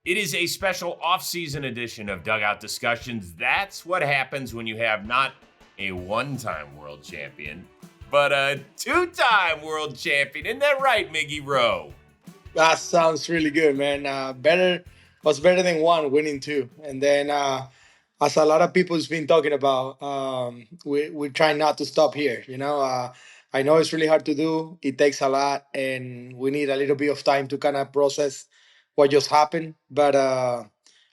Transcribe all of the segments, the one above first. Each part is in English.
It is a special off-season edition of Dugout Discussions. That's what happens when you have not a one-time world champion, but a two-time world champion. Isn't that right, Miggy Rowe? That sounds really good, man. Was better than one winning two. And then, as a lot of people's been talking about, we're trying not to stop here. I know it's really hard to do. It takes a lot, and we need a little bit of time to kind of process what just happened. But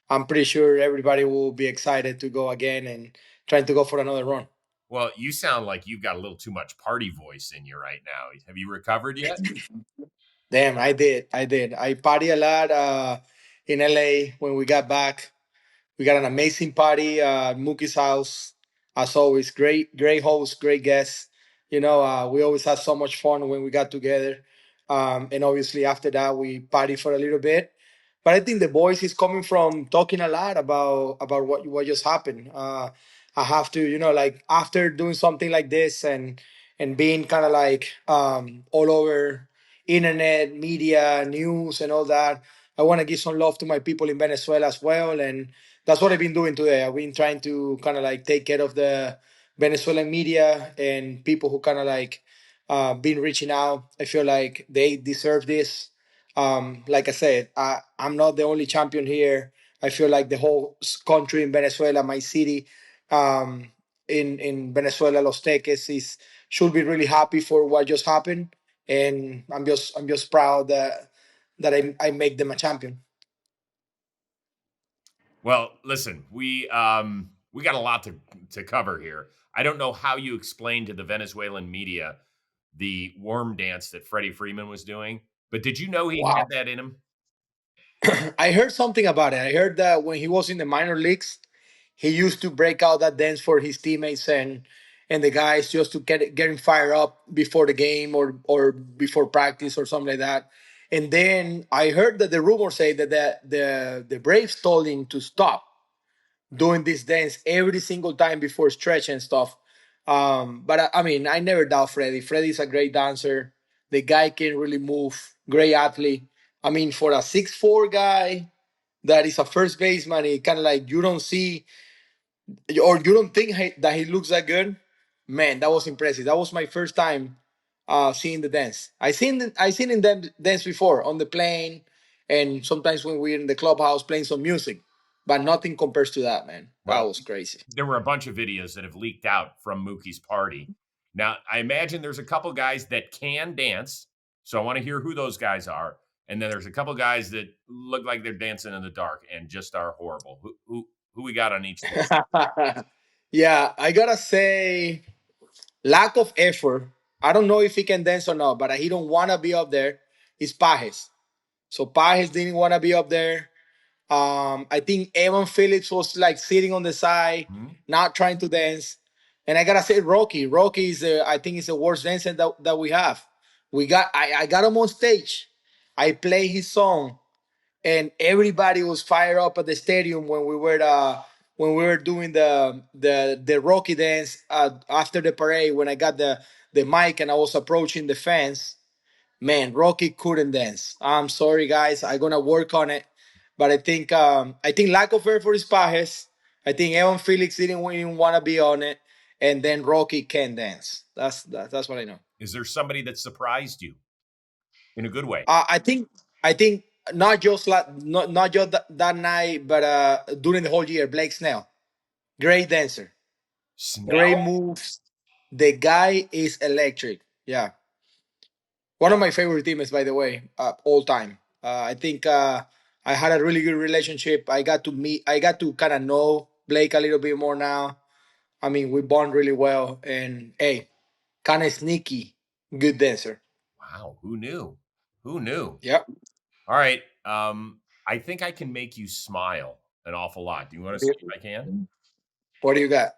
I'm pretty sure everybody will be excited to go again and trying to go for another run. Well, you sound like you've got a little too much party voice in you right now. Have you recovered yet? Damn, I did. I did. I party a lot in LA when we got back. We got an amazing party at Mookie's house. As always, great host, great guests. We always had so much fun when we got together. And obviously after that, we party for a little bit. But I think the voice is coming from talking a lot about what just happened. I have to, like after doing something like this and being kind of like all over internet, media, news, and all that. I want to give some love to my people in Venezuela as well, and that's what I've been doing today. I've been trying to kind of like take care of the Venezuelan media and people who kind of like been reaching out. I feel like they deserve this. Like I said, I'm not the only champion here. I feel like the whole country in Venezuela, my city, um, in Venezuela, Los Teques, is should be really happy for what just happened, and I'm just proud that I make them a champion. Well, listen, we got a lot to cover here. I don't know how you explain to the Venezuelan media the worm dance that Freddie Freeman was doing, but did you know he had Wow. that in him? I heard something about it. I heard that when he was in the minor leagues, he used to break out that dance for his teammates and the guys just to get him fired up before the game or before practice or something like that. And then I heard that the rumor say that the Braves told him to stop doing this dance every single time before stretch and stuff. But I mean, I never doubt Freddie. Freddie's a great dancer. The guy can really move. Great athlete. I mean, for a 6'4" guy that is a first baseman, it kind of like you don't see or you don't think that he looks that good. Man, that was impressive. That was my first time seeing the dance. I seen him dance before on the plane, and sometimes when we're in the clubhouse playing some music, but nothing compares to that, man. That Well, was crazy. there were a bunch of videos that have leaked out from Mookie's party. Now, I imagine there's a couple guys that can dance, so I want to hear who those guys are. And then there's a couple guys that look like they're dancing in the dark and just are horrible. Who we got on each list? Yeah, I gotta say, lack of effort. I don't know if he can dance or not, but he don't wanna be up there. Is Pajes. So Pajes didn't wanna be up there. I think Evan Phillips was like sitting on the side, Hmm? not trying to dance. And I gotta say, Rocky. Rocky is, I think, is the worst dancer that we have. I got him on stage. I play his song, and everybody was fired up at the stadium when we were doing the Rocky dance after the parade. When I got the mic and I was approaching the fans, man, Rocky couldn't dance. I'm sorry, guys. I'm gonna work on it, but I think lack of effort is Pajes. I think Evan Felix didn't even want to be on it, and then Rocky can dance. That's what I know. Is there somebody that surprised you in a good way? I think not just that night, but during the whole year, Blake Snell, great dancer, great Snell? moves. The guy is electric. Yeah, one of my favorite teammates, by the way, all time. I think I had a really good relationship. I got to kind of know Blake a little bit more now. I mean, we bond really well, and hey, kind of sneaky, good dancer. Wow, who knew? Who knew? Yep. All right. I think I can make you smile an awful lot. Do you want to see if I can? What do you got?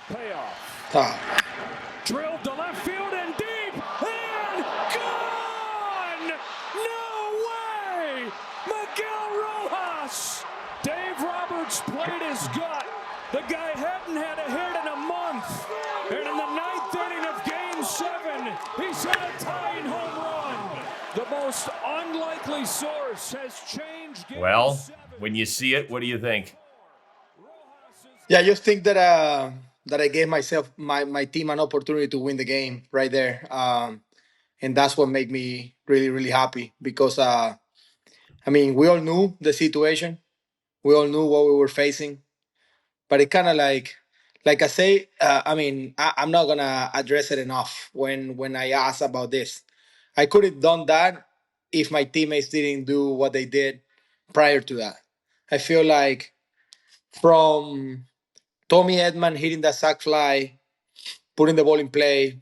Payoff. Ah, Drilled to left field and deep and gone! No way! Miguel Rojas! Dave Roberts played his gut. The guy hadn't had a hit in a month. And in the ninth inning of Game 7, he's hit a tying home run. The most unlikely source has changed Game Well, 7. When you see it, what do you think? Yeah, I just think that that I gave myself my team an opportunity to win the game right there, and that's what made me really really happy because I mean we all knew the situation, we all knew what we were facing, but it kind of like I say, I mean I'm not gonna address it enough when I ask about this. I could have done that if my teammates didn't do what they did prior to that. I feel like from Tommy Edman hitting that sack fly, putting the ball in play,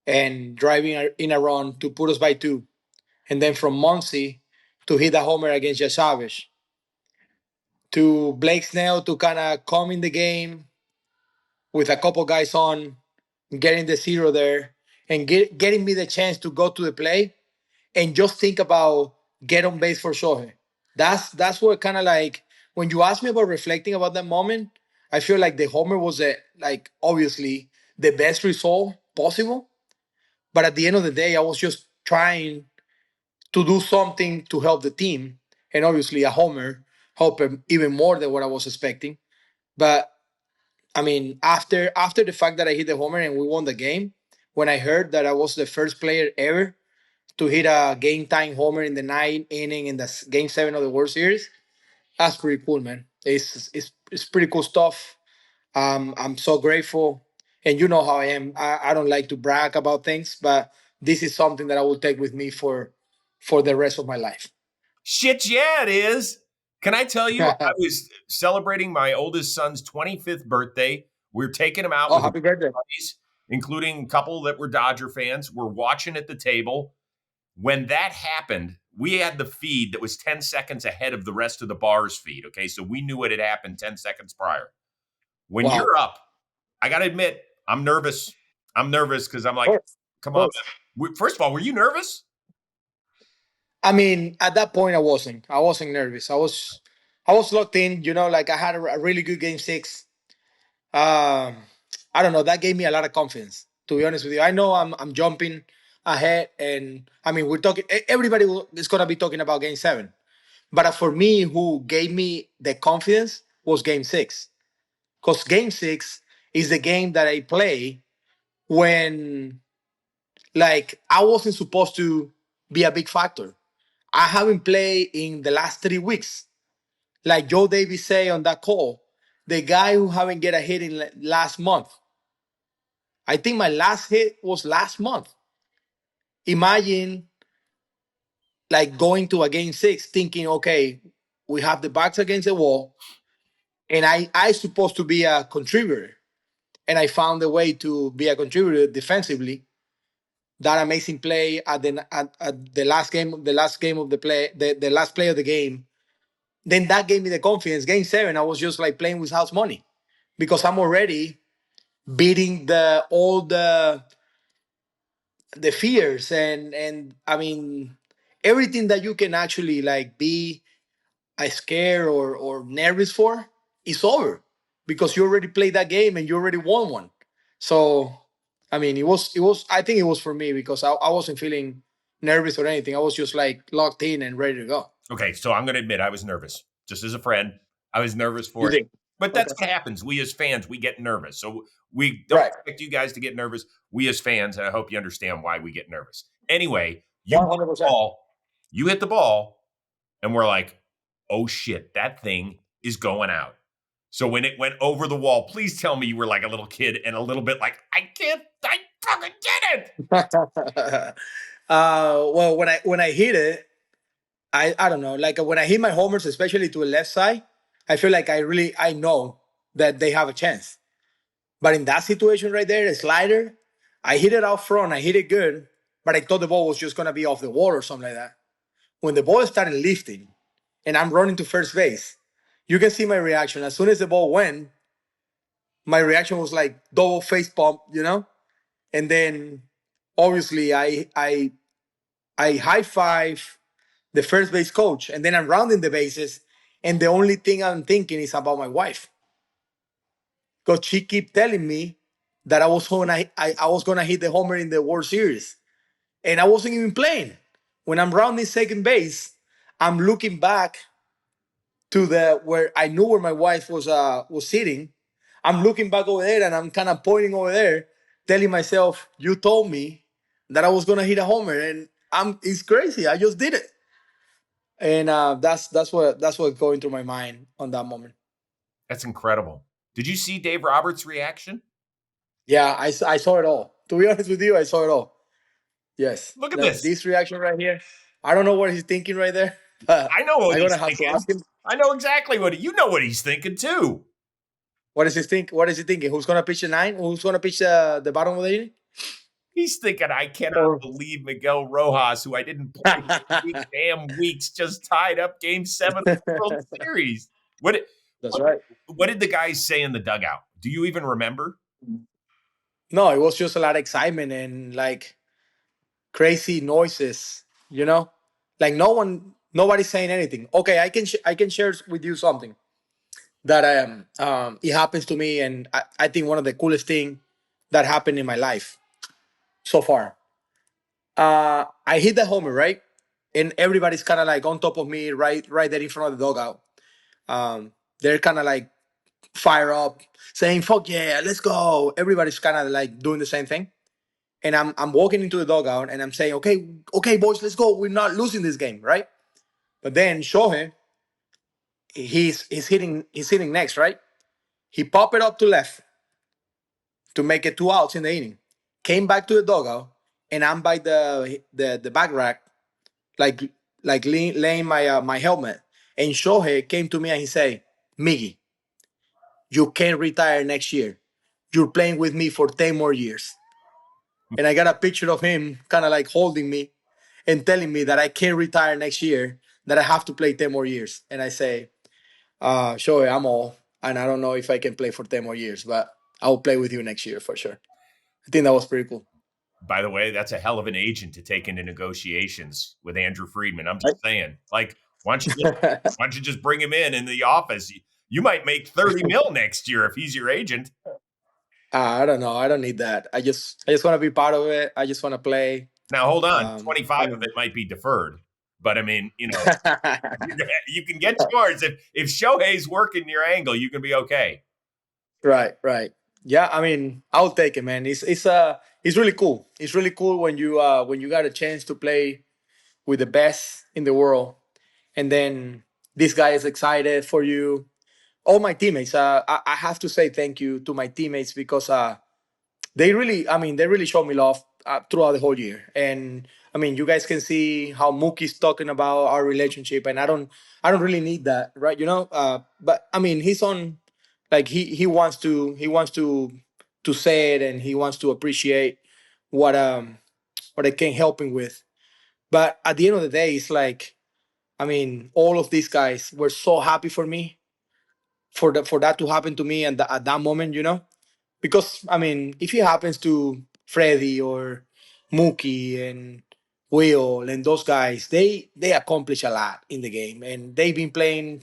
and driving in a run to put us by two, and then from Muncy to hit a homer against Josh Savage, to Blake Snell to kind of come in the game with a couple guys on, getting the zero there, and getting me the chance to go to the play and just think about get on base for Shohei. That's what kind of like when you ask me about reflecting about that moment, I feel like the homer was like obviously the best result possible. But at the end of the day, I was just trying to do something to help the team, and obviously a homer helped him even more than what I was expecting. But I mean, after the fact that I hit the homer and we won the game, when I heard that I was the first player ever to hit a game time homer in the ninth inning in the game seven of the World Series. That's pretty cool, man. It's pretty cool stuff. I'm so grateful, and you know how I am. I don't like to brag about things, but this is something that I will take with me for the rest of my life. Shit, yeah, it is. Can I tell you, I was celebrating my oldest son's 25th birthday. We are taking him out Oh, with a happy birthday! buddies, including a couple that were Dodger fans. We're watching at the table. When that happened, we had the feed that was 10 seconds ahead of the rest of the bar's feed. Okay, so we knew what had happened 10 seconds prior. When Wow. you're up, I got to admit, I'm nervous. I'm nervous because I'm Of like, course, of come on. course. First of all, were you nervous? I mean, at that point, I wasn't. I wasn't nervous. I was locked in. You know, like I had a really good game six. Um, I don't know. That gave me a lot of confidence. To be honest with you, I know I'm jumping ahead, and I mean we're talking. Everybody is gonna be talking about Game Seven, but for me, who gave me the confidence was Game Six, because Game Six is the game that I play when like I wasn't supposed to be a big factor. I haven't played in the last 3 weeks, like Joe Davis say on that call. The guy who haven't get a hit in last month. I think my last hit was last month. Imagine like going to a game six thinking, okay, we have the backs against the wall, and I supposed to be a contributor. And I found a way to be a contributor defensively. That amazing play at the last game of the play, the last play of the game. Then that gave me the confidence. Game seven, I was just like playing with house money because I'm already beating all the fears and I mean everything that you can actually like be scared or nervous for is over because you already played that game and you already won one. So I mean it was I think it was for me because I wasn't feeling nervous or anything. I was just like locked in and ready to go. Okay, so I'm going to admit I was nervous. Just as a friend, I was nervous You for it. think? But Okay. that's what happens. We as fans, we get nervous. So we don't Right. expect you guys to get nervous. We as fans, and I hope you understand why we get nervous. Anyway, you hit the 100%. ball, you hit the ball, and we're like, oh shit, that thing is going out. So when it went over the wall, please tell me you were like a little kid and a little bit like, I fucking did it. Well, when I hit it, I don't know. Like when I hit my homers, especially to the left side, I feel like I know that they have a chance. But in that situation right there, the slider, I hit it out front, I hit it good, but I thought the ball was just gonna be off the wall or something like that. When the ball started lifting and I'm running to first base, you can see my reaction. As soon as the ball went, my reaction was like double face pump, you know? And then obviously I high five the first base coach, and then I'm rounding the bases, and the only thing I'm thinking is about my wife, because she keep telling me that I was gonna hit the homer in the World Series, and I wasn't even playing. When I'm rounding second base, I'm looking back to the where I knew where my wife was sitting. I'm looking back over there and I'm kind of pointing over there, telling myself, "You told me that I was gonna hit a homer," and it's crazy. I just did it, and that's what going through my mind on that moment. That's incredible. Did you see Dave Roberts' reaction? Yeah, I saw it all. To be honest with you, I saw it all. Yes, Look at like this. this reaction right here. I don't know what he's thinking right there, but I know what I'm he's gonna have to thinking. ask him. I know exactly you know what he's thinking too. What is he think? What is he thinking? Who's gonna pitch the nine? Who's gonna pitch the bottom of the inning? He's thinking, I cannot Or believe Miguel Rojas, who I didn't play for 3 damn weeks, just tied up Game 7 of the World Series. that's right. What did the guys say in the dugout? Do you even remember? No, it was just a lot of excitement and like crazy noises. You know, like nobody's saying anything. Okay, I can share with you something that it happens to me, and I think one of the coolest thing that happened in my life so far. I hit the homer, right, and everybody's kind of like on top of me, right there in front of the dugout. They're kind of like fire up, saying "fuck yeah, let's go." Everybody's kind of like doing the same thing, and I'm walking into the dugout and I'm saying, "Okay, boys, let's go. We're not losing this game, right?" But then Shohei, he's hitting next, right? He popped it up to left to make it 2 outs in the inning. Came back to the dugout, and I'm by the back rack, like laying my helmet. And Shohei came to me and he said, "Miggy, you can't retire next year. You're playing with me for 10 more years." And I got a picture of him kind of like holding me and telling me that I can't retire next year, that I have to play 10 more years. And I say, Shohei, I'm all, and I don't know if I can play for 10 more years, but I'll play with you next year for sure. I think that was pretty cool. By the way, that's a hell of an agent to take into negotiations with Andrew Friedman. I'm Right? just saying, like, why don't you just bring him in the office? You might make 30 mil next year if he's your agent. I don't know. I don't need that. I just want to be part of it. I just want to play. Now, hold on. I 25 of mean, it might be deferred. But I mean, you can get yours. If Shohei's working your angle, you can be okay. right. Yeah, I mean, I'll take it, man. It's really cool. It's really cool when you got a chance to play with the best in the world, and then this guy is excited for you. All my teammates. I have to say thank you to my teammates because they really showed me love throughout the whole year. And I mean, you guys can see how Mookie's talking about our relationship, and I don't really need that, right? But I mean, he's on, like he wants to say it, and he wants to appreciate what I can help him with. But at the end of the day, it's like, I mean, all of these guys were so happy for me, for that to happen to me, and at that moment. Because I mean, if it happens to Freddie or Mookie and Will and those guys, they accomplish a lot in the game, and they've been playing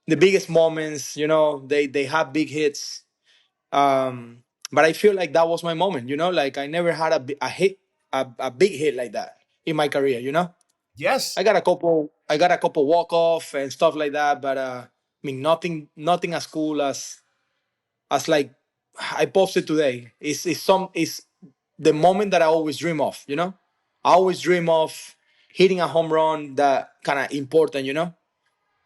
the biggest moments. They have big hits. But I feel like that was my moment. Like I never had a big hit like that in my career. Yes. I got a couple walk off and stuff like that, but I mean, nothing as cool as like I posted today. Is the moment that I always dream of. I always dream of hitting a home run that kind of important.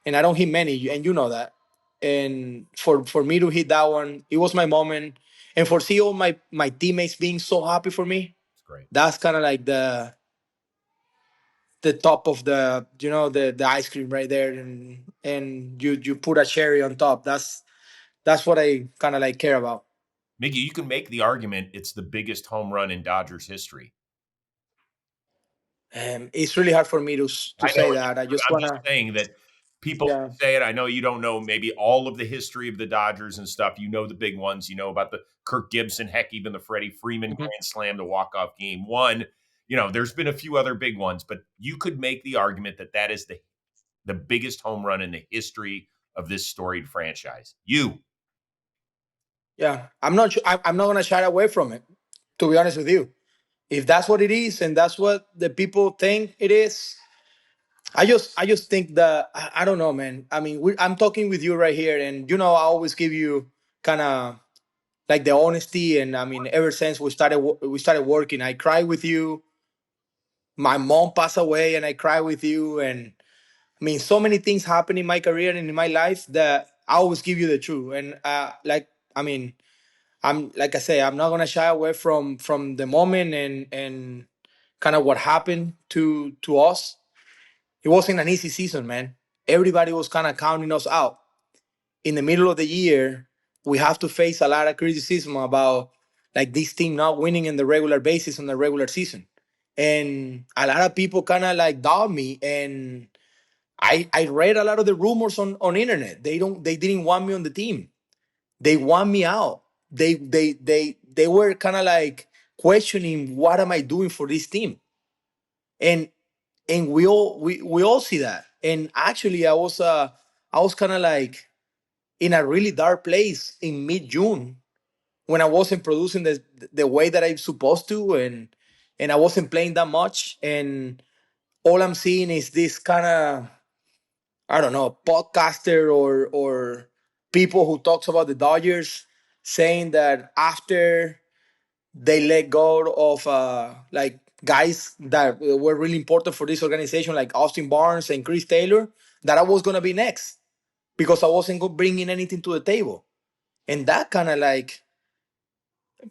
And I don't hit many, and you know that. And for me to hit that one, it was my moment. And for see all my teammates being so happy for me, It's great. that's kind of like the top of the ice cream right there, and you put a cherry on top. That's what I kind of like care about. Miggy, you can make the argument it's the biggest home run in Dodgers history. It's really hard for me to I say know. that. I just I'm just wanna, saying that people yeah. say it. I know you don't know maybe all of the history of the Dodgers and stuff. You know the big ones. You know about the Kirk Gibson, heck, even the Freddie Freeman Mhm. grand slam to walk off game one. There's been a few other big ones, but you could make the argument that is the biggest home run in the history of this storied franchise. Yeah, I'm not gonna shy away from it. To be honest with you, if that's what it is and that's what the people think it is, I just think that I don't know, man. I mean, I'm talking with you right here, and I always give you kind of like the honesty, and I mean, ever since we started working, I cry with you. My mom passed away, and I cry with you, and I mean, so many things happen in my career and in my life that I always give you the truth. And I mean, I'm like I say, I'm not gonna shy away from the moment and kind of what happened to us. It wasn't an easy season, man. Everybody was kind of counting us out. In the middle of the year, we have to face a lot of criticism about like this team not winning in the regular basis on the regular season. And a lot of people kind of like doubt me. And I read a lot of the rumors on internet. They didn't want me on the team. They want me out. They were kind of like questioning what am I doing for this team. And we all see that. And actually I was kind of like in a really dark place in mid-June when I wasn't producing the way that I'm supposed to, and I wasn't playing that much, and all I'm seeing is this kind of, I don't know, podcaster or people who talks about the Dodgers saying that after they let go of like guys that were really important for this organization, like Austin Barnes and Chris Taylor, that I was gonna be next because I wasn't bringing anything to the table, and that kind of like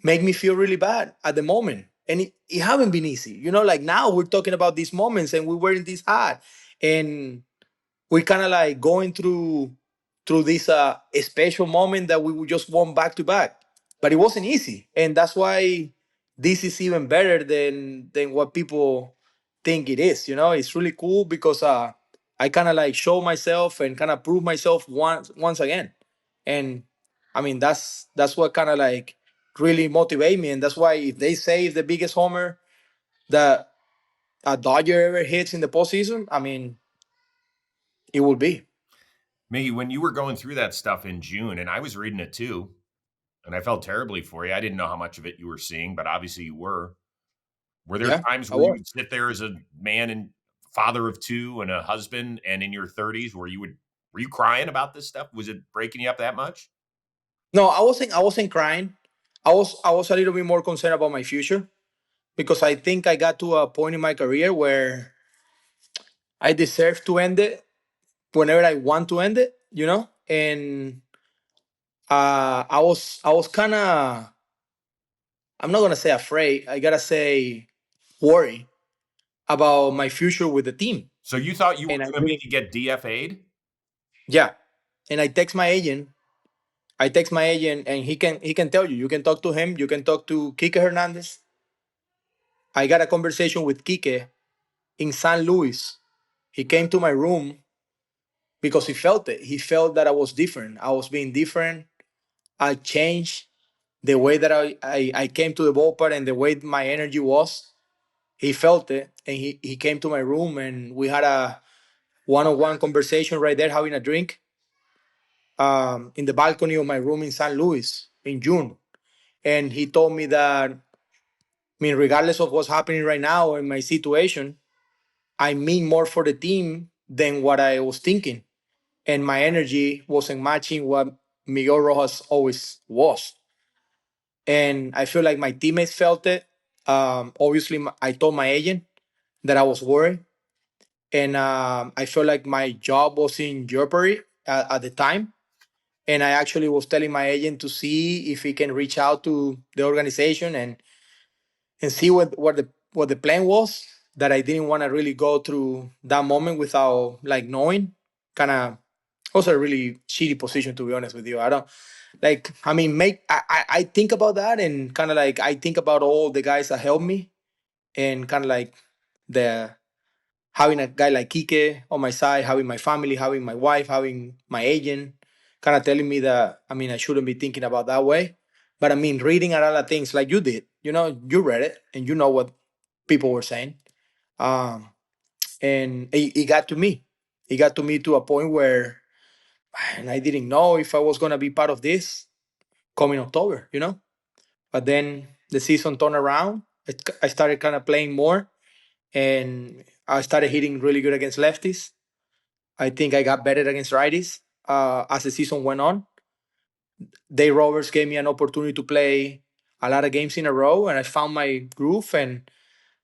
make me feel really bad at the moment. And it haven't been easy, like now we're talking about these moments and we were in this hard, and we kind of like going through this special moment that we would just won back to back, but it wasn't easy, and that's why this is even better than what people think it is. It's really cool because I kind of like show myself and kind of prove myself once again. And I mean, that's what kind of like really motivate me, and that's why if they say the biggest homer that a Dodger ever hits in the postseason, I mean, it will be. Miggy, when you were going through that stuff in June, and I was reading it too, and I felt terribly for you. I didn't know how much of it you were seeing, but obviously you were. Were there Yeah, times I where you was. would sit there as a man and father of two and a husband and in your 30s where were you crying about this stuff? Was it breaking you up that much? No, I wasn't crying. I was a little bit more concerned about my future because I think I got to a point in my career where I deserve to end it whenever I want to end it. And I was kind of, I'm not gonna say afraid. I gotta say worried about my future with the team. So you thought you were And I going to didn't. maybe get DFA'd? Yeah. And I text my agent. And he can tell you. You can talk to him. You can talk to Kike Hernandez. I got a conversation with Kike in San Luis. He came to my room because he felt it. He felt that I was different. I was being different. I changed the way that I came to the ballpark and the way my energy was. He felt it, and he came to my room, and we had a one-on-one conversation right there, having a drink in the balcony of my room in San Luis in June. And he told me that, I mean, regardless of what's happening right now in my situation, I mean more for the team than what I was thinking. And my energy wasn't matching what Miguel Rojas always was. And I feel like my teammates felt it. Obviously, I told my agent that I was worried. And I felt like my job was in jeopardy at the time. And I actually was telling my agent to see if he can reach out to the organization and see what the plan was. That I didn't want to really go through that moment without like knowing. Kind of was a really shitty position, to be honest with you. I don't like. I mean, make I think about that, and kind of like I think about all the guys that helped me, and kind of like the having a guy like Kike on my side, having my family, having my wife, having my agent, kind of telling me that, I mean, I shouldn't be thinking about that way. But I mean, reading a lot of things like you did, you read it and you know what people were saying. Um, and it got to me. It got to me to a point where, and I didn't know if I was going to be part of this coming October. But then the season turned around. I started kind of playing more, and I started hitting really good against lefties. I think I got better against righties as the season went on. Day Rovers gave me an opportunity to play a lot of games in a row, and I found my groove. And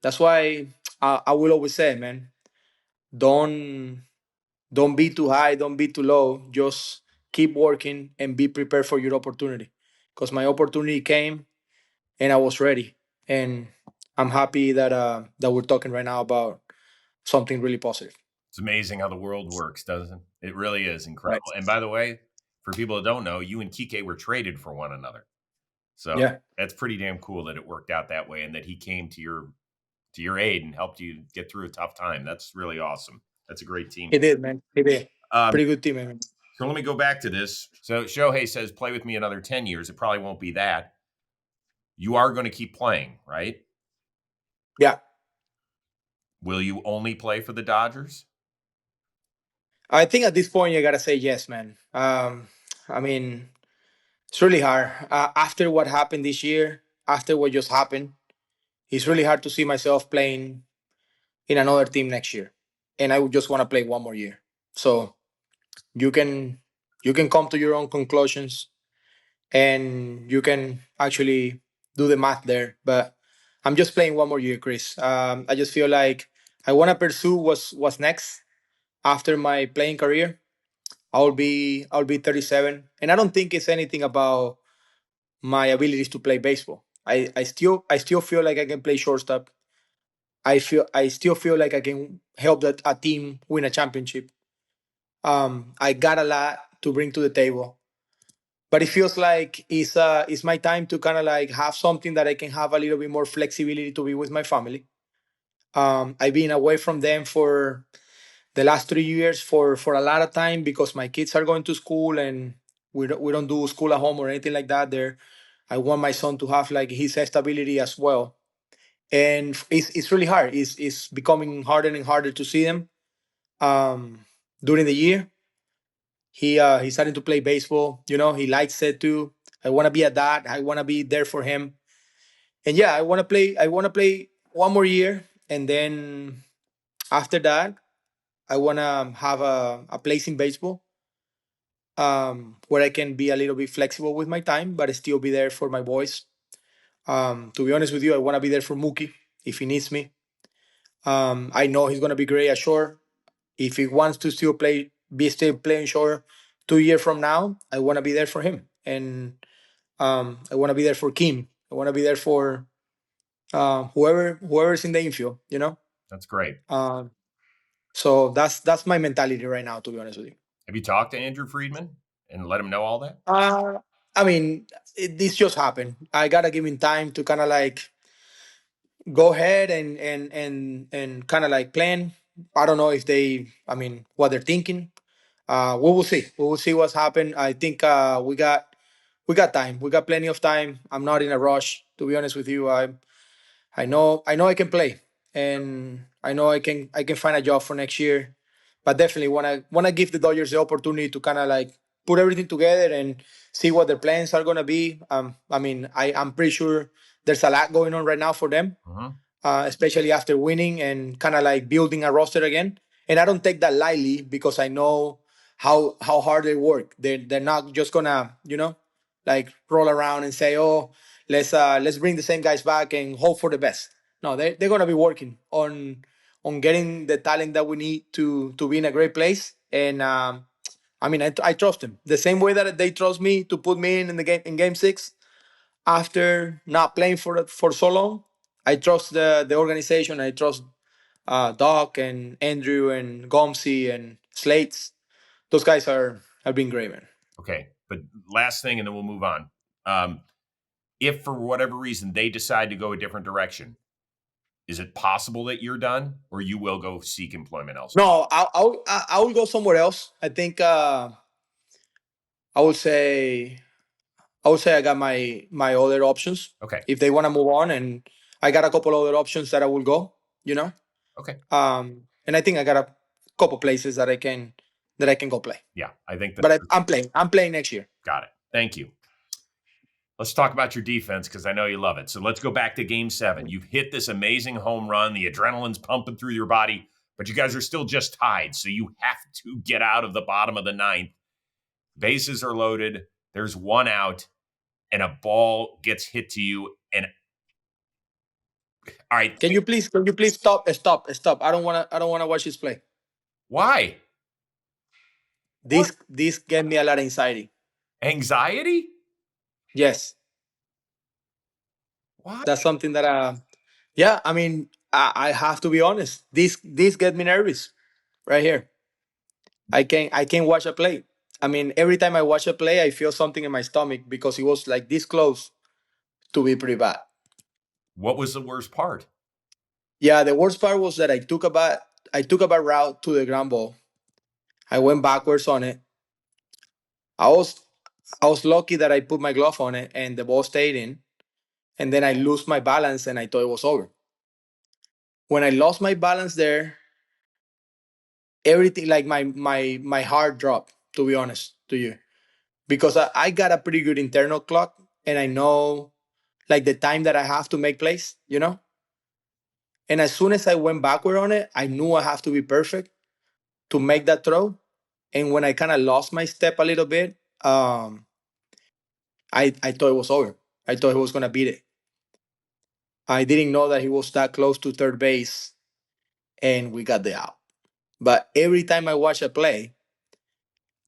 that's why I will always say, man, don't don't be too high, don't be too low. Just keep working and be prepared for your opportunity. Because my opportunity came, and I was ready. And I'm happy that we're talking right now about something really positive. It's amazing how the world works, doesn't it? It really is Right. incredible. And by the way, for people that don't know, you and Kike were traded for one another. So Yeah. that's pretty damn cool that it worked out that way and that he came to your aid and helped you get through a tough time. That's really awesome. That's a great team. He did, man. He did. Um, Pretty good team, man. So let me go back to this. So Shohei says, play with me another 10 years. It probably won't be that. You are going to keep playing, right? Yeah. Will you only play for the Dodgers? I think at this point you gotta say yes, man. I mean, it's really hard after what happened this year. After what just happened, it's really hard to see myself playing in another team next year, and I would just want to play one more year. So you can come to your own conclusions, and you can actually do the math there. But I'm just playing one more year, Chris. I just feel like I want to pursue what's next after my playing career. I'll be 37, and I don't think it's anything about my abilities to play baseball. I still feel like I can play shortstop. I still feel like I can help a team win a championship. I got a lot to bring to the table, but it feels like it's my time to kind of like have something that I can have a little bit more flexibility to be with my family. I've been away from them for the last 3 years for a lot of time because my kids are going to school, and we don't do school at home or anything like that. There, I want my son to have like his stability as well, and it's really hard. It's becoming harder and harder to see them during the year. He's starting to play baseball. He likes it too. I want to be a dad. I want to be there for him, and yeah, I want to play. I want to play one more year, and then after that, I want to have a place in baseball where I can be a little bit flexible with my time, but still be there for my boys. To be honest with you, I want to be there for Mookie if he needs me. I know he's going to be great at short. If he wants to still still playing short 2 years from now, I want to be there for him. And I want to be there for Kim. I want to be there for whoever's in the infield. That's great. So that's my mentality right now, to be honest with you. Have you talked to Andrew Friedman and let him know all that? I mean, this just happened. I gotta give him time to kind of like go ahead and kind of like plan. I don't know if what they're thinking. We will see. We will see what's happened. I think we got time. We got plenty of time. I'm not in a rush, to be honest with you. I know I can play, and I know I can find a job for next year. But definitely wanna give the Dodgers the opportunity to kind of like put everything together and see what their plans are gonna be. I'm pretty sure there's a lot going on right now for them, especially after winning and kind of like building a roster again. And I don't take that lightly because I know how hard they work. They're not just gonna like roll around and say, oh, let's bring the same guys back and hope for the best. No, they're gonna be working on getting the talent that we need to be in a great place. And I trust them the same way that they trust me to put me in the game 6 after not playing for so long. I trust the organization. I trust Doc and Andrew and Gomsey and Slates. Those guys have been great, man. Okay, but last thing, and then we'll move on. If for whatever reason they decide to go a different direction, is it possible that you're done, or you will go seek employment elsewhere? No, I will go somewhere else. I think I would say I got my other options. Okay. If they want to move on, and I got a couple other options that I will go. Okay. And I think I got a couple places that I can go play. Yeah, I think that. But I'm playing. I'm playing next year. Got it. Thank you. Let's talk about your defense because I know you love it. So let's go back to Game 7. You've hit this amazing home run. The adrenaline's pumping through your body. but you guys are still just tied. So you have to get out of the bottom of the ninth. Bases are loaded. There's one out, and a ball gets hit to you. And all right, Can you please stop? I don't wanna watch this play. why? This gave me a lot of anxiety. Anxiety? Yes. Why? That's something that yeah, I mean, I have to be honest. This get me nervous right here. I can't watch a play. I mean, every time I watch a play, I feel something in my stomach because it was like this close to be pretty bad. What was the worst part? Yeah, the worst part was that I took a bad route to the ground ball. I went backwards on it. I was I was lucky that I put my glove on it and the ball stayed in. And then I lose my balance and I thought it was over. When I lost my balance there, everything like my heart dropped, to be honest to you. Because I got a pretty good internal clock and I know like the time that I have to make plays, you know? And as soon as I went backward on it, I knew I have to be perfect to make that throw. And when I kind of lost my step a little bit, I thought it was over. I thought he was gonna beat it. I didn't know that he was that close to third base, and we got the out. But every time I watch a play,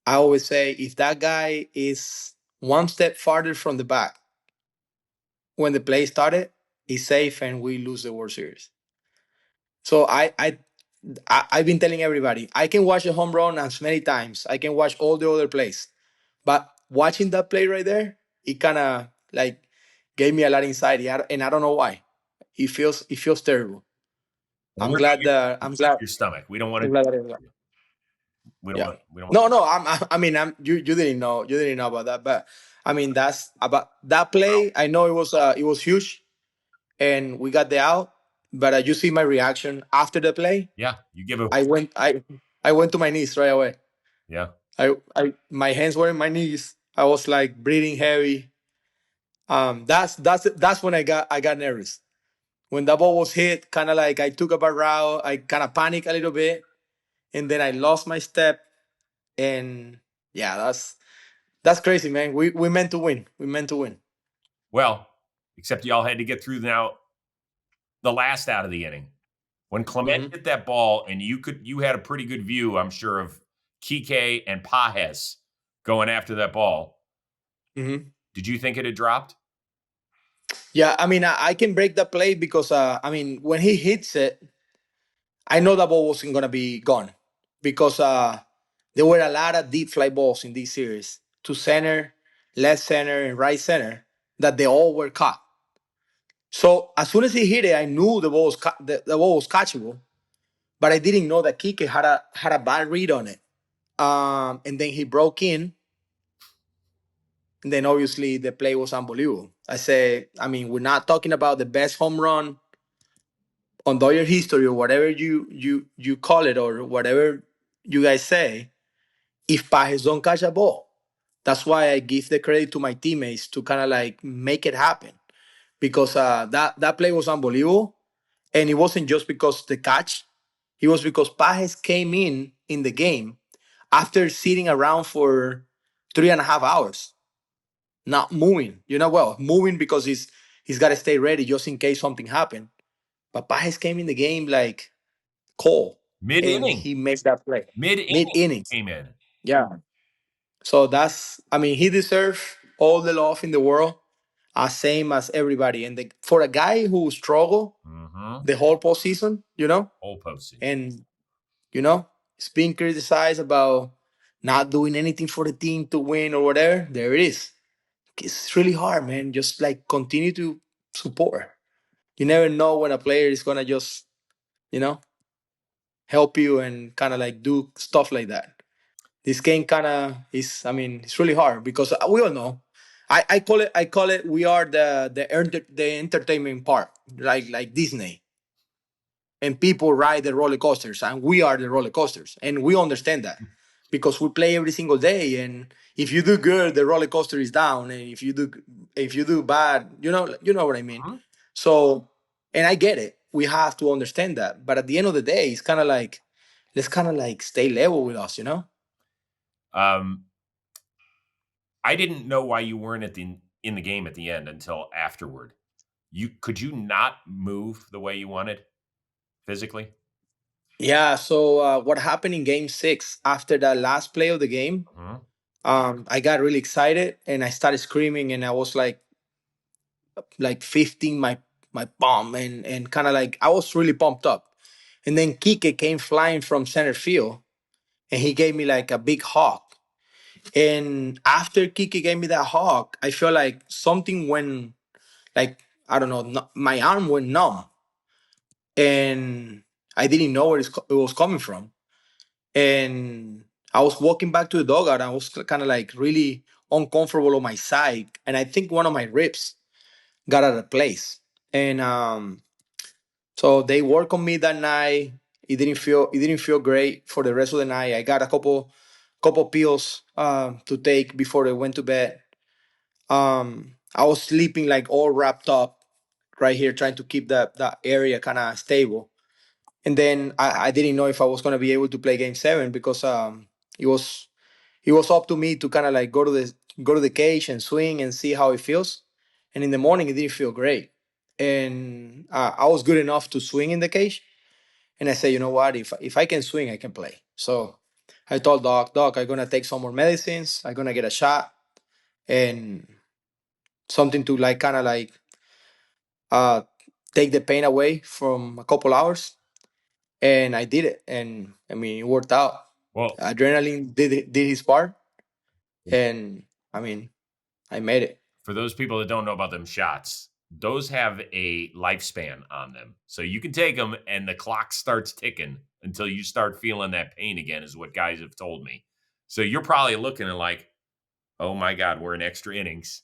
I always say if that guy is one step farther from the back when the play started, he's safe and we lose the World Series. So I've been telling everybody I can watch a home run as many times. I can watch all the other plays, but watching that play right there, it kind of like gave me a lot of anxiety, and I don't know why. It feels terrible. And we're not I'm glad your stomach. We don't want I'm to. glad that it, We don't yeah. want. We don't want. No, I mean, you didn't know about that, but I mean, that's about that play. I know it was huge, and we got the out. But you see my reaction after the play. Yeah, you give a. I went to my knees right away. Yeah. My hands were in my knees. I was like breathing heavy. That's when I got nervous. When that ball was hit, kind of like I took a bad route. I kind of panicked a little bit, and then I lost my step. And yeah, that's crazy, man. We meant to win. We meant to win. Well, except y'all had to get through now the last out of the inning when Clement Mhm. hit that ball, and you had a pretty good view, I'm sure, of Kike and Pajes going after that ball. Mm-hmm. Did you think it had dropped? Yeah, I mean, I can break the play because I mean, when he hits it, I know the ball wasn't gonna be gone because there were a lot of deep fly balls in this series to center, left center, and right center that they all were caught. So as soon as he hit it, I knew the ball was catchable, but I didn't know that Kike had a bad read on it. And then he broke in, and then obviously the play was unbelievable. I mean, we're not talking about the best home run on Dodger history or whatever you call it or whatever you guys say. If Pajes don't catch a ball, that's why I give the credit to my teammates to kind of like make it happen because that play was unbelievable, and it wasn't just because the catch. It was because Pajes came in the game after sitting around for 3.5 hours, not moving. Well, moving because he's got to stay ready just in case something happened. But Pajes came in the game like cold, Mid and inning. he makes that play Mid mid inning innings. came in. Yeah. So I mean, he deserves all the love in the world, same as everybody. And for a guy who struggled Mm-hmm. the whole postseason, Whole postseason. and it's being criticized about not doing anything for the team to win or whatever. There it is. It's really hard, man. Just like continue to support. You never know when a player is gonna just, you know, help you and kind of like do stuff like that. This game kind of is, I mean, it's really hard because we all know. I call it we are the entertainment part, like Disney. And people ride the roller coasters and we are the roller coasters. And we understand that because we play every single day. And if you do good, the roller coaster is down. And if you do bad, you know what I mean? Mhm. So, and I get it. we have to understand that. But at the end of the day, it's kind of like, let's kind of like stay level with us, you know? I didn't know why you weren't in the game at the end until afterward. Could you not move the way you wanted physically? Yeah. So what happened in game six after that last play of the game? Hmm? I got really excited and I started screaming and I was like 15 my palm and kind of like I was really pumped up. And then Kike came flying from center field and he gave me like a big hug. And after Kike gave me that hug, I felt like something went like I don't know, my arm went numb and I didn't know where it was coming from. And I was walking back to the dugout and I was kind of like really uncomfortable on my side. And I think one of my ribs got out of place. And so they worked on me that night. It didn't feel great for the rest of the night. I got a couple pills to take before I went to bed. I was sleeping like all wrapped up right here, trying to keep that area kind of stable. And then I didn't know if I was gonna be able to play game seven because it was it was up to me to kind of like go to the cage and swing and see how it feels. And in the morning, it didn't feel great. And I was good enough to swing in the cage. And I said, you know what? If I can swing, I can play. So I told Doc, I'm gonna take some more medicines. I'm gonna get a shot and something to like kind of like uh take the pain away from a couple hours. And I did it, and I mean it worked out. Well, Adrenaline did his part, and I mean I made it. for those people that don't know about them shots, those have a lifespan on them. So you can take them and the clock starts ticking until you start feeling that pain again, is what guys have told me. So you're probably looking at like, oh my God, we're in extra innings.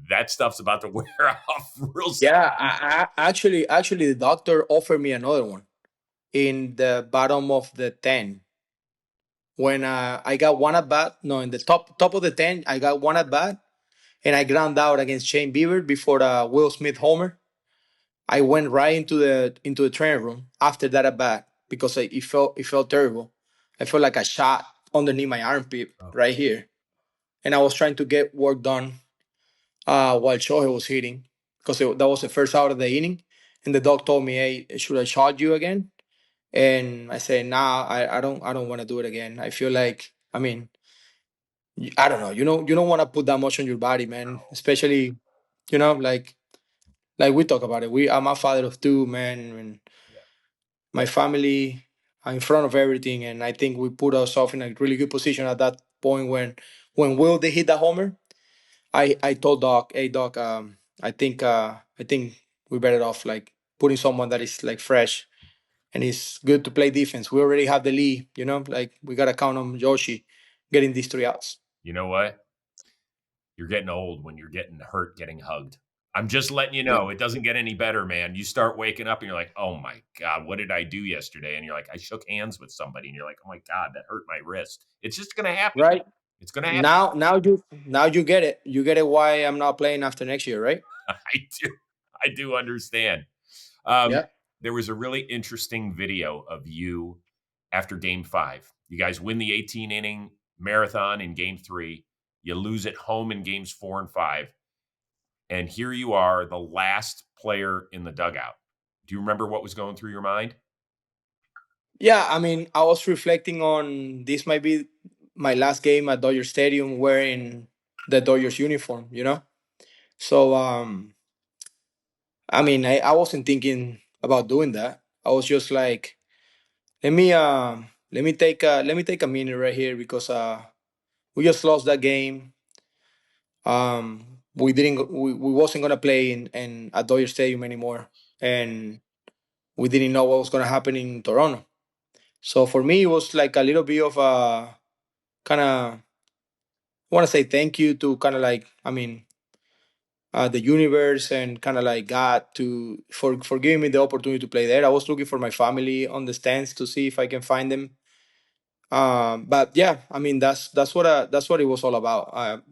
That stuff's about to wear off real soon. Yeah, actually, the doctor offered me another one in the bottom of the 10. When I got one at bat, no, in the top of the 10, I got one at bat, and I ground out against Shane Bieber before the Will Smith homer. I went right into the training room after that at bat because it felt terrible. I felt like a shot underneath my armpit Oh. right here, and I was trying to get work done while Shohei was hitting because that was the first out of the inning. And the doc told me, "Hey, should I charge you again?" And I said, "Nah, I don't want to do it again. I feel like, I mean, I don't know. You don't want to put that much on your body, man. Especially, like we talk about it. I'm a father of two, man, and Yeah. my family are in front of everything. And I think we put ourselves in a really good position at that point when Will they hit the homer. I told Doc, hey Doc, I think we're better off like putting someone that is like fresh and is good to play defense. We already have the lead, like we gotta count on Yoshi getting these 3 outs. You know what? You're getting old when you're getting hurt, getting hugged. I'm just letting you know, it doesn't get any better, man. You start waking up and you're like, oh my God, what did I do yesterday? And you're like, I shook hands with somebody. And you're like, oh my God, that hurt my wrist. It's just going to happen. Right It's going to happen. now you get it. You get it why I'm not playing after next year, right? I do. I do understand. Um, Yeah. there was a really interesting video of you after game 5. You guys win the 18 inning marathon in game 3. You lose at home in games 4 and 5. And here you are, the last player in the dugout. Do you remember what was going through your mind? Yeah, I mean, I was reflecting on this might be my last game at Dodger Stadium wearing the Dodgers uniform, So I mean, I wasn't thinking about doing that. I was just like, let me take a minute right here because we just lost that game. We wasn't gonna play in at Dodger Stadium anymore, and we didn't know what was gonna happen in Toronto. So for me, it was like a little bit of a kind of want to say thank you to kind of like I mean the universe and kind of like God for giving me the opportunity to play there. I was looking for my family on the stands to see if I can find them. But yeah, I mean that's what it was all about.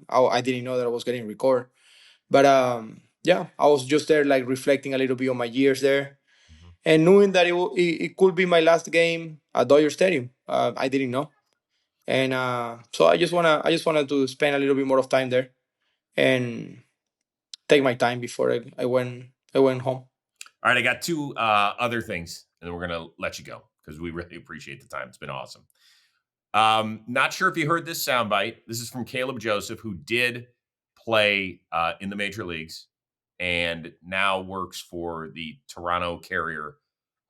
I didn't know that I was getting recorded, but yeah, I was just there like reflecting a little bit on my years there, and knowing that it could be my last game at Dodger Stadium. I didn't know, and so I just wanted to spend a little bit more of time there and take my time before I went home. All right, I got two other things, and then we're going to let you go because we really appreciate the time. It's been awesome. Not sure if you heard this soundbite. This is from Caleb Joseph, who did play in the major leagues and now works for the Toronto Carrier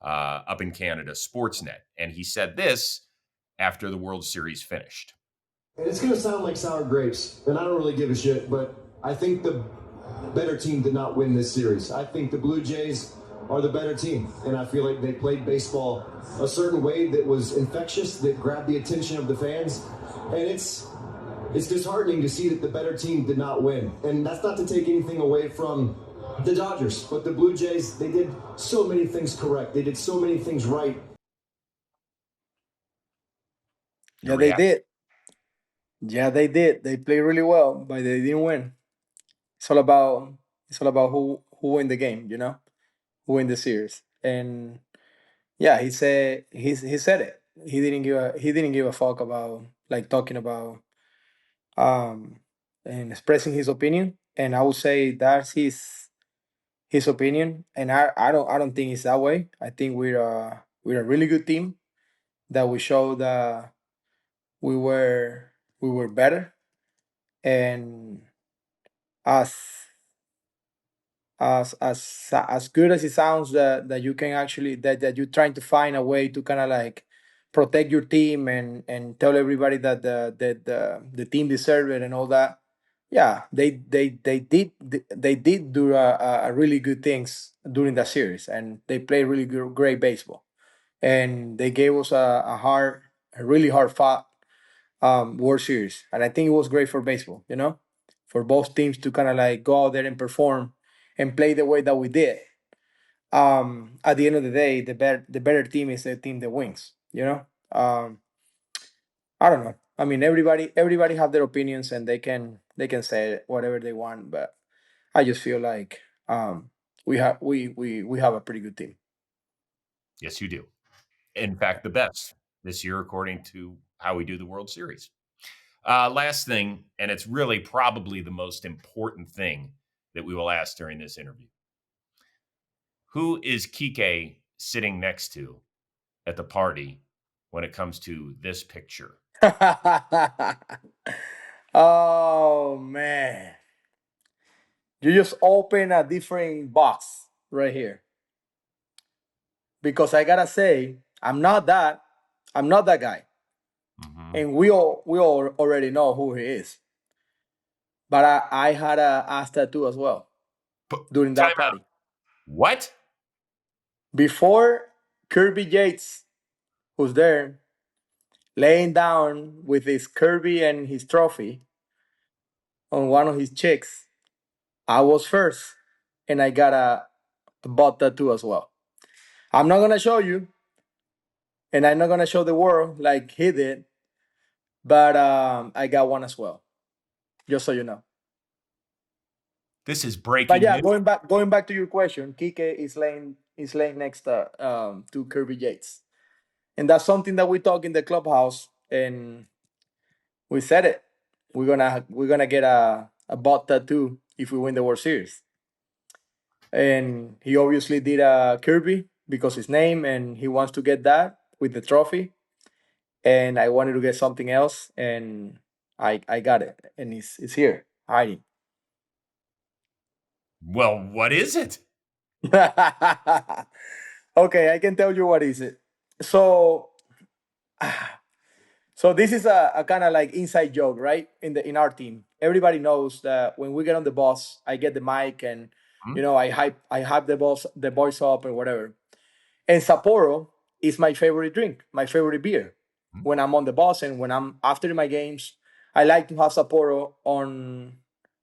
up in Canada, Sportsnet. And he said this after the World Series finished. And it's going to sound like sour grapes, and I don't really give a shit, but I think the better team did not win this series. I think the Blue Jays are the better team, and I feel like they played baseball a certain way that was infectious, that grabbed the attention of the fans, and it's disheartening to see that the better team did not win. And that's not to take anything away from the Dodgers, but the Blue Jays, they did so many things correct. They did so many things right. Yeah, they did. Yeah, they did. They played really well, but they didn't win. It's all about who win the game, you know, who win the series. And yeah, he said it. He didn't give a fuck about like talking about and expressing his opinion. And I would say that's his opinion. And I don't think it's that way. I think we're a really good team that we showed that we were better. And as as good as it sounds that you can actually that you're trying to find a way to kind of like protect your team and tell everybody that the team deserve it and all that. Yeah, they did do a really good things during that series, and they played really good, great baseball, and they gave us a really hard fought World Series, and I think it was great for baseball. You know, for both teams to kind of like go out there and perform and play the way that we did. At the end of the day, the better team is the team that wins. You know, I don't know. I mean, everybody have their opinions and they can say whatever they want, but I just feel like we have a pretty good team. Yes, you do. In fact, the best this year, according to how we do the World Series. Last thing, and it's really probably the most important thing that we will ask during this interview. Who is Kike sitting next to at the party when it comes to this picture? Oh man. You just open a different box right here. Because I gotta say, I'm not that guy. Mm-hmm. And we all already know who he is. But I had a ass tattoo as well during that party. What? Before Kirby Yates was there, laying down with his Kirby and his trophy on one of his chicks, I was first, and I got a butt tattoo as well. I'm not gonna show you, and I'm not gonna show the world like he did, but I got one as well, just so you know. This is breaking But yeah, news. going back to your question, Kike is laying next to Kirby Yates, and that's something that we talk in the clubhouse, and we said it. We're gonna get a butt tattoo if we win the World Series, and he obviously did a Kirby because his name, and he wants to get that with the trophy, and I wanted to get something else, and I got it, and it's here hiding. Well, what is it? Okay, I can tell you what is it. So, so this is a kind of like inside joke, right? In our team, everybody knows that when we get on the bus, I get the mic and I hype the boys up or whatever. And Sapporo is my favorite drink, my favorite beer. When I'm on the bus and when I'm after my games, I like to have Sapporo on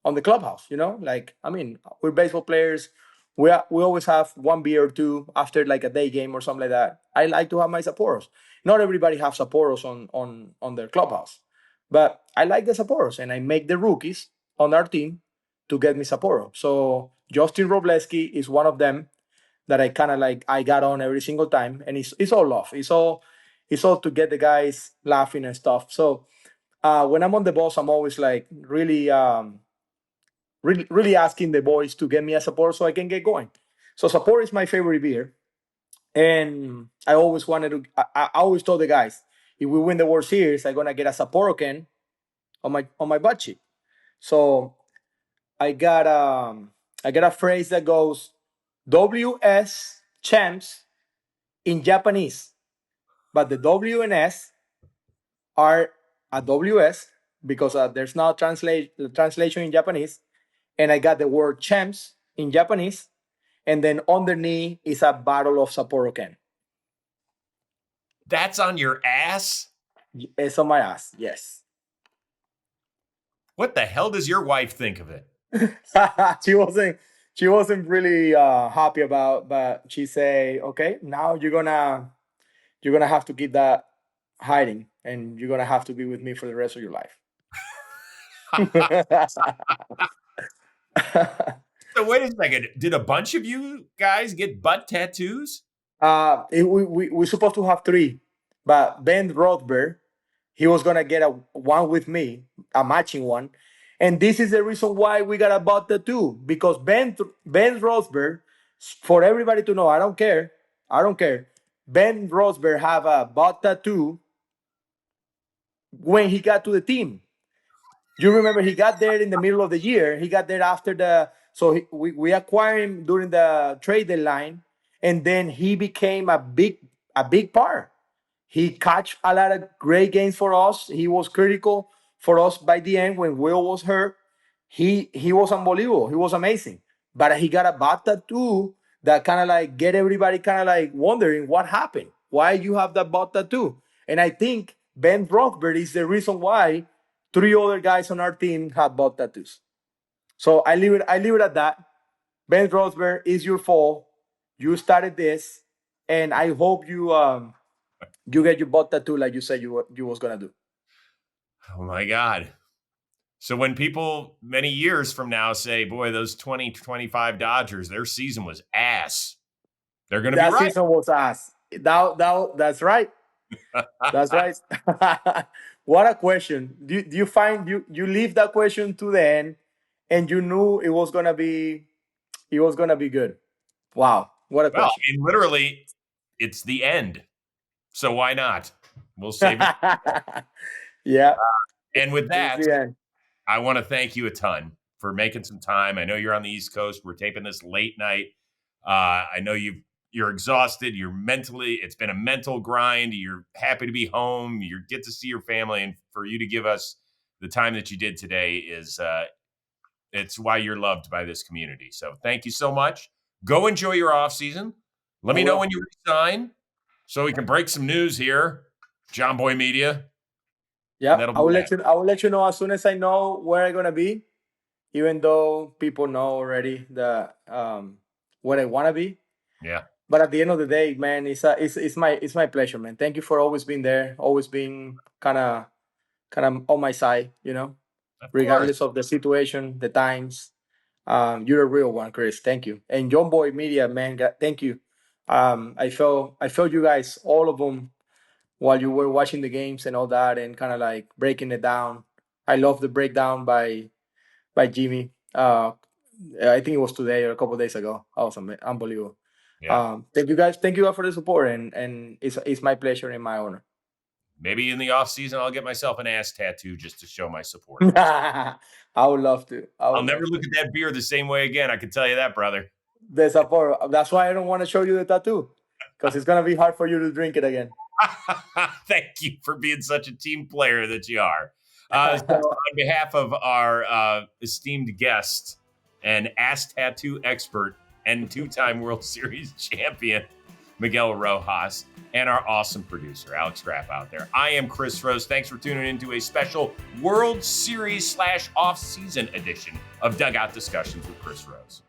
the clubhouse. You know, like I mean, we're baseball players. We always have one beer or two after like a day game or something like that. I like to have my Sapporos. Not everybody have Sapporos on their clubhouse, but I like the Sapporos and I make the rookies on our team to get me Sapporo. So Justin Robleski is one of them that I kind of like I got on every single time, and it's all love. It's all to get the guys laughing and stuff. So when I'm on the bus, I'm always like really asking the boys to get me a support so I can get going. So support is my favorite beer, and I always wanted to. I always told the guys, if we win the World Series, I'm gonna get a Sapporo can on my butt cheek. So I got a phrase that goes WS champs in Japanese, but the W and S are a WS because there's no translation in Japanese, and I got the word champs in Japanese, and then underneath is a bottle of Sapporo can. That's on your ass? It's on my ass, yes. What the hell does your wife think of it? She wasn't really happy about, but she said, okay, now you're gonna have to keep that hiding, and you're gonna have to be with me for the rest of your life. So wait a second. Did a bunch of you guys get butt tattoos? We're supposed to have 3, but Ben Rothberg, he was gonna get one with me, a matching one, and this is the reason why we got a butt tattoo, because Ben Rothberg, for everybody to know, I don't care. Ben Rothberg have a butt tattoo when he got to the team. You remember he got there in the middle of the year. He got there after we acquired him during the trade deadline, and then he became a big part. He catch a lot of great games for us. He was critical for us by the end when Will was hurt. He was unbelievable. He was amazing. But he got a bad tattoo that kind of like get everybody kind of like wondering what happened. Why you have that bad tattoo? And I think Ben Rothberg is the reason why 3 other guys on our team had bad tattoos. So I leave it at that. Ben Rothberg, is your fault. You started this, and I hope you get your butt tattoo like you said you was gonna do. Oh my God. So when people many years from now say, boy, those 2025 Dodgers, their season was ass, they're going to be right. That season was ass. That's right. That's right. What a question. Do you find you leave that question to the end, and you knew it was gonna be good? Wow, what a question. And literally, it's the end. So why not? We'll save it. Yeah. And with that, I want to thank you a ton for making some time. I know you're on the East Coast. We're taping this late night. I know you're exhausted. It's been a mental grind. You're happy to be home. You get to see your family, and for you to give us the time that you did today is it's why you're loved by this community. So thank you so much. Go enjoy your off season. Let me know when you resign so we can break some news here. John Boy Media. Yeah, I will let you know as soon as I know where I'm gonna be. Even though people know already that where I wanna be. Yeah. But at the end of the day, man, it's my pleasure, man. Thank you for always being there, always being kind of on my side, regardless of the situation, the times. You're a real one, Chris. Thank you. And John Boy Media, man, thank you. I felt you guys, all of them, while you were watching the games and all that, and kind of like breaking it down. I love the breakdown by Jimmy. I think it was today or a couple of days ago. Awesome, unbelievable. Yeah. Thank you guys for the support, and it's my pleasure and my honor. Maybe in the off season, I'll get myself an ass tattoo just to show my support. I would love to. I'll never look at that beer the same way again. I can tell you that, brother. The support. That's why I don't want to show you the tattoo, because it's gonna be hard for you to drink it again. Thank you for being such a team player that you are. So on behalf of our esteemed guest and ass tattoo expert and 2-time World Series champion, Miguel Rojas, and our awesome producer, Alex Grapp out there. I am Chris Rose. Thanks for tuning into a special World Series / off-season edition of Dugout Discussions with Chris Rose.